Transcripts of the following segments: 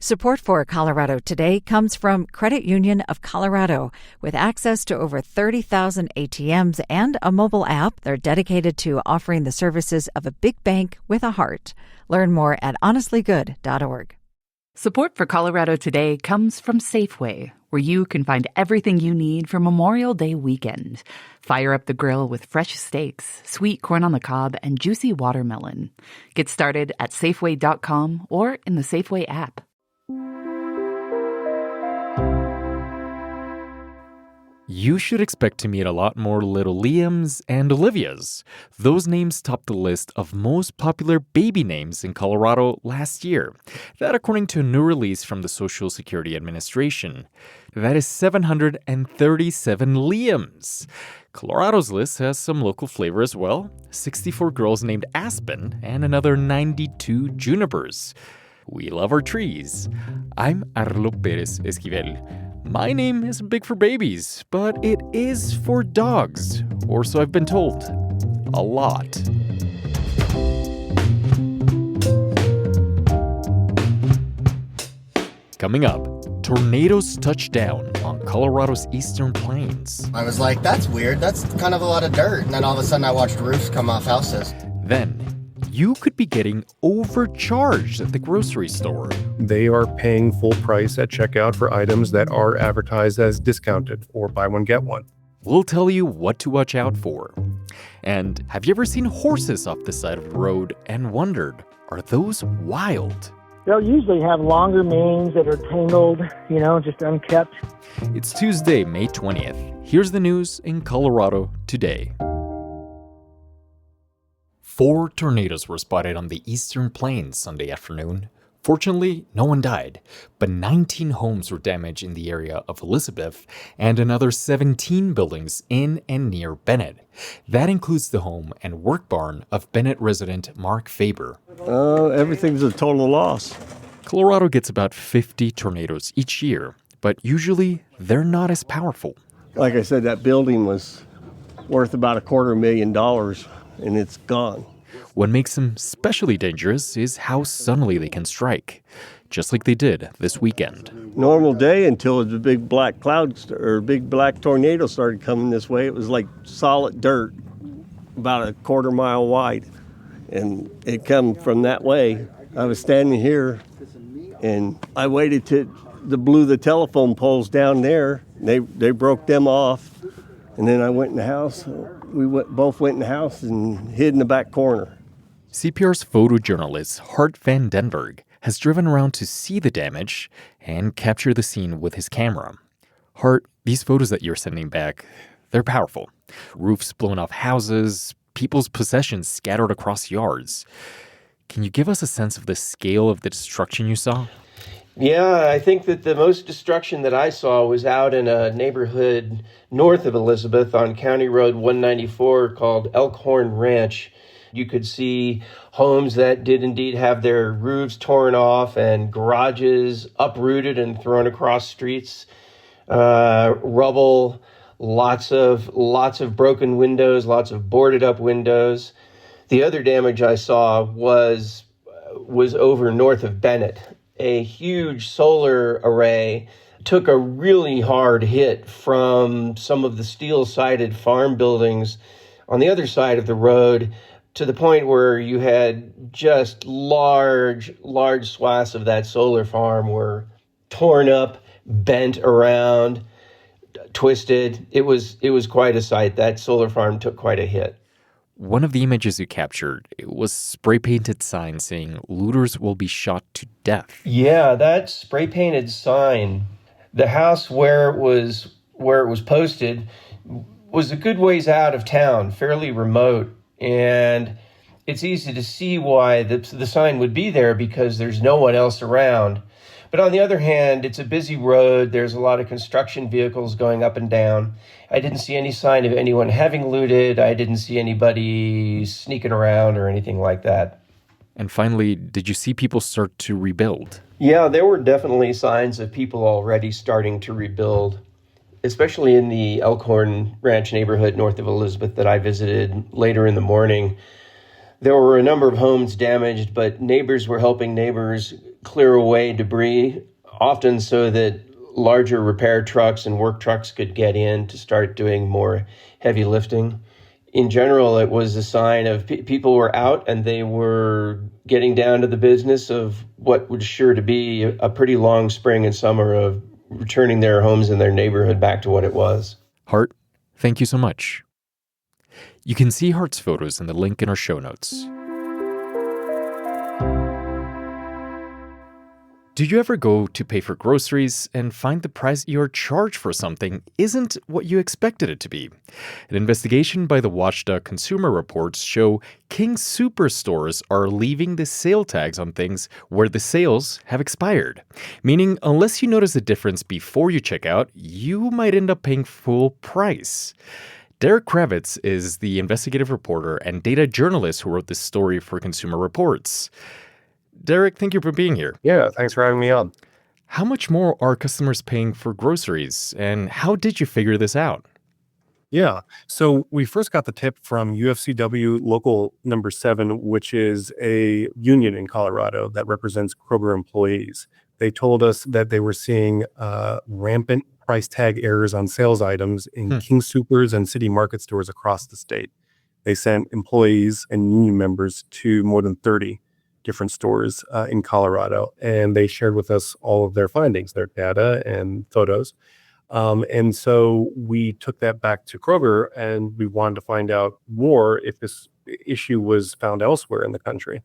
Support for Colorado Today comes from Credit Union of Colorado. With access to over 30,000 ATMs and a mobile app, they're dedicated to offering the services of a big bank with a heart. Learn more at honestlygood.org. Support for Colorado Today comes from Safeway, where you can find everything you need for Memorial Day weekend. Fire up the grill with fresh steaks, sweet corn on the cob, and juicy watermelon. Get started at Safeway.com or in the Safeway app. You should expect to meet a lot more little Liams and Olivias. Those names topped the list of most popular baby names in Colorado last year. That according to a new release from the Social Security Administration. That is 737 Liams. Colorado's list has some local flavor as well. 64 girls named Aspen and another 92 junipers. We love our trees. I'm Arlo Perez Esquivel. My name isn't big for babies, but it is for dogs, or so I've been told. A lot. Coming up, tornadoes touch down on Colorado's eastern plains. I was like, that's weird. That's kind of a lot of dirt. And then all of a sudden I watched roofs come off houses. Then, you could be getting overcharged at the grocery store. They are paying full price at checkout for items that are advertised as discounted or buy one, get one. We'll tell you what to watch out for. And have you ever seen horses off the side of the road and wondered, are those wild? They'll usually have longer manes that are tangled, just unkept. It's Tuesday, May 20th. Here's the news in Colorado today. 4 tornadoes were spotted on the eastern plains Sunday afternoon. Fortunately, no one died, but 19 homes were damaged in the area of Elizabeth and another 17 buildings in and near Bennett. That includes the home and work barn of Bennett resident Mark Faber. Everything's a total loss. Colorado gets about 50 tornadoes each year, but usually they're not as powerful. Like I said, that building was worth about $250,000. And it's gone. What makes them especially dangerous is how suddenly they can strike, just like they did this weekend. Normal day until the big black clouds or big black tornado started coming this way. It was like solid dirt, about a quarter mile wide. And it come from that way. I was standing here and I waited till blew the telephone poles down there. They broke them off. And then I went in the house. We both went in the house and hid in the back corner. CPR's photojournalist Hart Van Denberg has driven around to see the damage and capture the scene with his camera. Hart, these photos that you're sending back, they're powerful. Roofs blown off houses, people's possessions scattered across yards. Can you give us a sense of the scale of the destruction you saw? Yeah, I think that the most destruction that I saw was out in a neighborhood north of Elizabeth on County Road 194 called Elkhorn Ranch. You could see homes that did indeed have their roofs torn off and garages uprooted and thrown across streets. Rubble, lots of broken windows, lots of boarded up windows. The other damage I saw was over north of Bennett. A huge solar array took a really hard hit from some of the steel-sided farm buildings on the other side of the road to the point where you had just large swaths of that solar farm were torn up, bent around, twisted. It was quite a sight. That solar farm took quite a hit. One of the images you captured, it was spray-painted sign saying looters will be shot to death. Yeah, that spray-painted sign, the house where it was posted was a good ways out of town, fairly remote. And it's easy to see why the sign would be there because there's no one else around. But on the other hand, it's a busy road. There's a lot of construction vehicles going up and down. I didn't see any sign of anyone having looted. I didn't see anybody sneaking around or anything like that. And finally, did you see people start to rebuild? Yeah, there were definitely signs of people already starting to rebuild, especially in the Elkhorn Ranch neighborhood north of Elizabeth that I visited later in the morning. There were a number of homes damaged, but neighbors were helping neighbors clear away debris, often so that larger repair trucks and work trucks could get in to start doing more heavy lifting. In general, it was a sign of people were out and they were getting down to the business of what was sure to be a pretty long spring and summer of returning their homes and their neighborhood back to what it was. Hart, thank you so much. You can see Hart's photos in the link in our show notes. Do you ever go to pay for groceries and find the price you're charged for something isn't what you expected it to be? An investigation by the watchdog Consumer Reports show King Soopers stores are leaving the sale tags on things where the sales have expired. Meaning, unless you notice the difference before you check out, you might end up paying full price. Derek Kravitz is the investigative reporter and data journalist who wrote this story for Consumer Reports. Derek, thank you for being here. Yeah, thanks for having me on. How much more are customers paying for groceries, and how did you figure this out? Yeah, so we first got the tip from UFCW Local Number 7, which is a union in Colorado that represents Kroger employees. They told us that they were seeing rampant price tag errors on sales items in King Soopers and City Market stores across the state. They sent employees and union members to more than 30 different stores in Colorado, and they shared with us all of their findings, their data and photos. And so we took that back to Kroger, and we wanted to find out more if this issue was found elsewhere in the country.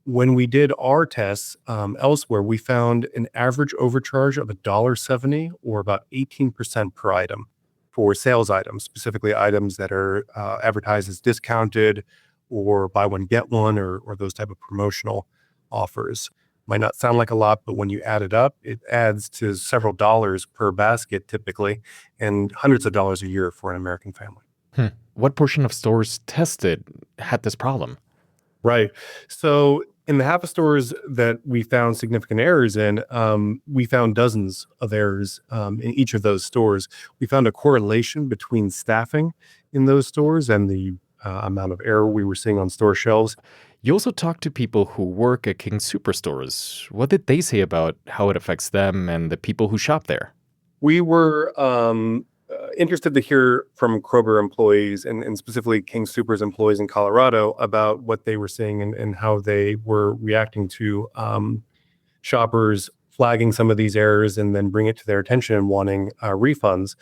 When we did our tests elsewhere, we found an average overcharge of $1.70 or about 18% per item for sales items, specifically items that are advertised as discounted or buy one, get one, or those type of promotional offers. Might not sound like a lot, but when you add it up, it adds to several dollars per basket typically, and hundreds of dollars a year for an American family. What portion of stores tested had this problem? Right. So in the half of stores that we found significant errors in, we found dozens of errors in each of those stores. We found a correlation between staffing in those stores and the amount of error we were seeing on store shelves. You also talked to people who work at King Superstores. What did they say about how it affects them and the people who shop there? We were interested to hear from Kroger employees and specifically King Soopers employees in Colorado about what they were seeing and how they were reacting to shoppers flagging some of these errors and then bring it to their attention and wanting refunds.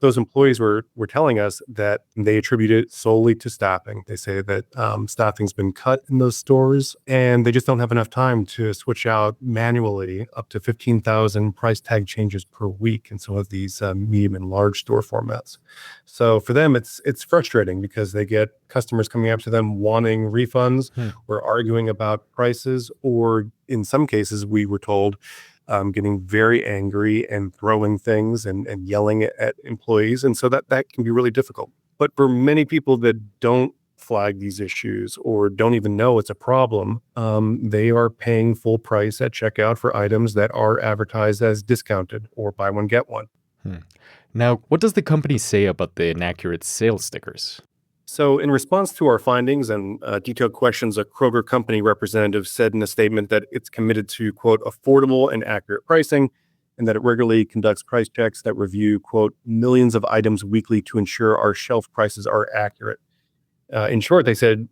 Those employees were telling us that they attribute it solely to staffing. They say that staffing's been cut in those stores, and they just don't have enough time to switch out manually up to 15,000 price tag changes per week in some of these medium and large store formats. So for them, it's frustrating because they get customers coming up to them wanting refunds or arguing about prices, or in some cases, we were told, getting very angry and throwing things and yelling at employees. And so that can be really difficult. But for many people that don't flag these issues or don't even know it's a problem, they are paying full price at checkout for items that are advertised as discounted or buy one, get one. Now, what does the company say about the inaccurate sales stickers? So in response to our findings and detailed questions, a Kroger company representative said in a statement that it's committed to, quote, affordable and accurate pricing, and that it regularly conducts price checks that review, quote, millions of items weekly to ensure our shelf prices are accurate. In short, they said,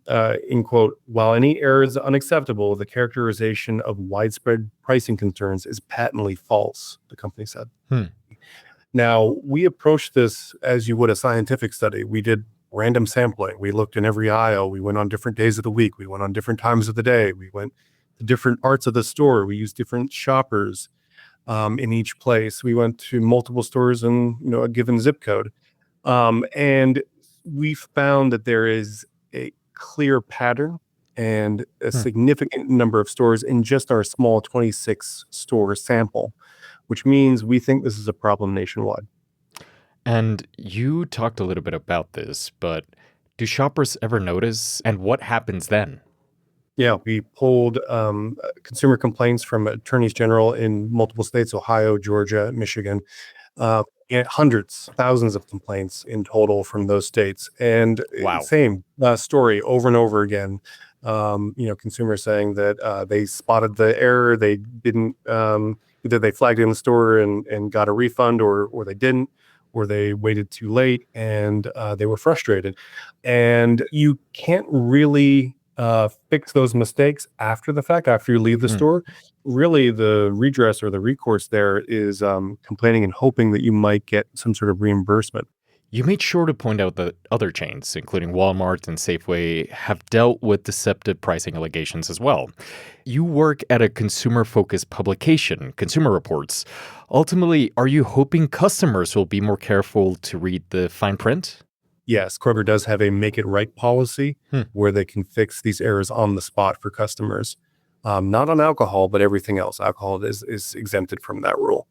in quote, while any error is unacceptable, the characterization of widespread pricing concerns is patently false, the company said. Now, we approached this as you would a scientific study. We did random sampling. We looked in every aisle. We went on different days of the week. We went on different times of the day. We went to different parts of the store. We used different shoppers in each place. We went to multiple stores in a given zip code. And we found that there is a clear pattern and a significant number of stores in just our small 26 store sample, which means we think this is a problem nationwide. And you talked a little bit about this, but do shoppers ever notice, and what happens then? Yeah, we pulled consumer complaints from attorneys general in multiple states, Ohio, Georgia, Michigan, hundreds, thousands of complaints in total from those states. And Wow. Same story over and over again. Consumers saying that they spotted the error, they didn't, either they flagged it in the store and got a refund, or they didn't, or they waited too late and they were frustrated. And you can't really fix those mistakes after the fact, after you leave the store. Really, the redress or the recourse there is complaining and hoping that you might get some sort of reimbursement. You made sure to point out that other chains, including Walmart and Safeway, have dealt with deceptive pricing allegations as well. You work at a consumer-focused publication, Consumer Reports. Ultimately, are you hoping customers will be more careful to read the fine print? Yes, Kroger does have a make it right policy where they can fix these errors on the spot for customers. Not on alcohol, but everything else. Alcohol is exempted from that rule.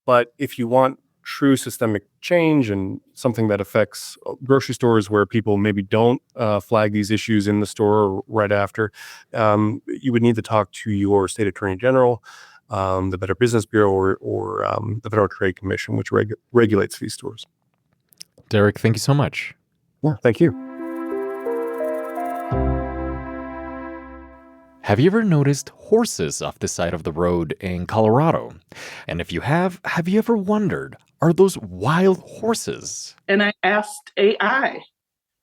But if you want true systemic change and something that affects grocery stores where people maybe don't flag these issues in the store or right after, you would need to talk to your state attorney general, the Better Business Bureau, or the Federal Trade Commission, which regulates these stores. Derek, thank you so much. Yeah, thank you. Have you ever noticed horses off the side of the road in Colorado? And if you have you ever wondered, are those wild horses? And I asked AI,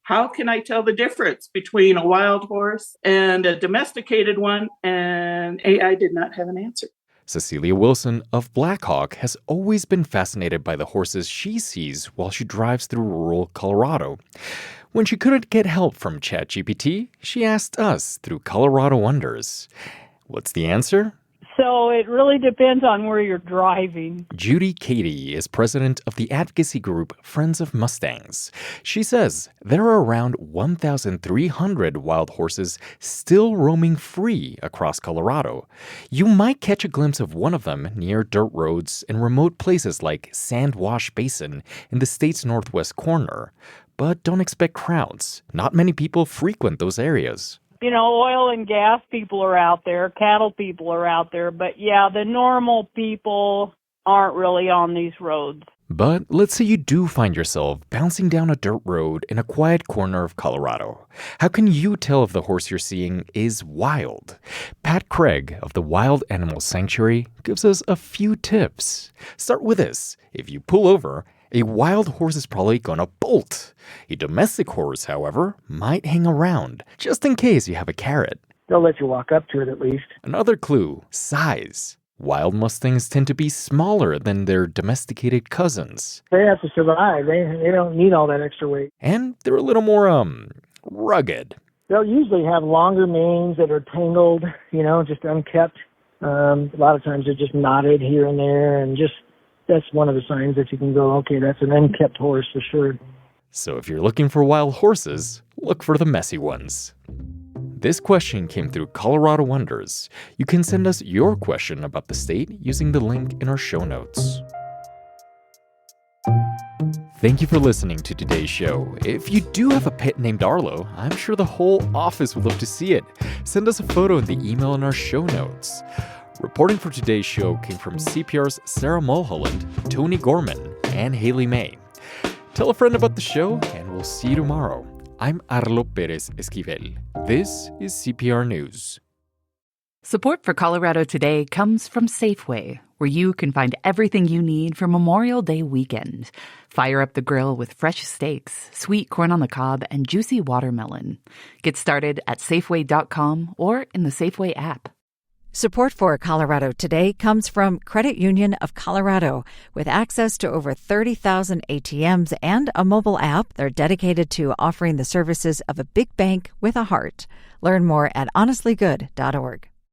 how can I tell the difference between a wild horse and a domesticated one? And AI did not have an answer. Cecilia Wilson of Blackhawk has always been fascinated by the horses she sees while she drives through rural Colorado. When she couldn't get help from ChatGPT, she asked us through Colorado Wonders. What's the answer? So it really depends on where you're driving. Judy Cady is president of the advocacy group Friends of Mustangs. She says there are around 1,300 wild horses still roaming free across Colorado. You might catch a glimpse of one of them near dirt roads in remote places like Sandwash Basin in the state's northwest corner. But don't expect crowds. Not many people frequent those areas. Oil and gas people are out there, cattle people are out there, but yeah, the normal people aren't really on these roads. But let's say you do find yourself bouncing down a dirt road in a quiet corner of Colorado. How can you tell if the horse you're seeing is wild? Pat Craig of the Wild Animal Sanctuary gives us a few tips. Start with this. If you pull over, a wild horse is probably gonna bolt. A domestic horse, however, might hang around, just in case you have a carrot. They'll let you walk up to it at least. Another clue, size. Wild Mustangs tend to be smaller than their domesticated cousins. They have to survive. They don't need all that extra weight. And they're a little more, rugged. They'll usually have longer manes that are tangled, just unkept. A lot of times they're just knotted here and there, and that's one of the signs that you can go, okay, that's an unkept horse for sure. So if you're looking for wild horses, look for the messy ones. This question came through Colorado Wonders. You can send us your question about the state using the link in our show notes. Thank you for listening to today's show. If you do have a pet named Arlo, I'm sure the whole office would love to see it. Send us a photo in the email in our show notes. Reporting for today's show came from CPR's Sarah Mulholland, Tony Gorman, and Haley May. Tell a friend about the show, and we'll see you tomorrow. I'm Arlo Perez Esquivel. This is CPR News. Support for Colorado Today comes from Safeway, where you can find everything you need for Memorial Day weekend. Fire up the grill with fresh steaks, sweet corn on the cob, and juicy watermelon. Get started at Safeway.com or in the Safeway app. Support for Colorado Today comes from Credit Union of Colorado. With access to over 30,000 ATMs and a mobile app, they're dedicated to offering the services of a big bank with a heart. Learn more at honestlygood.org.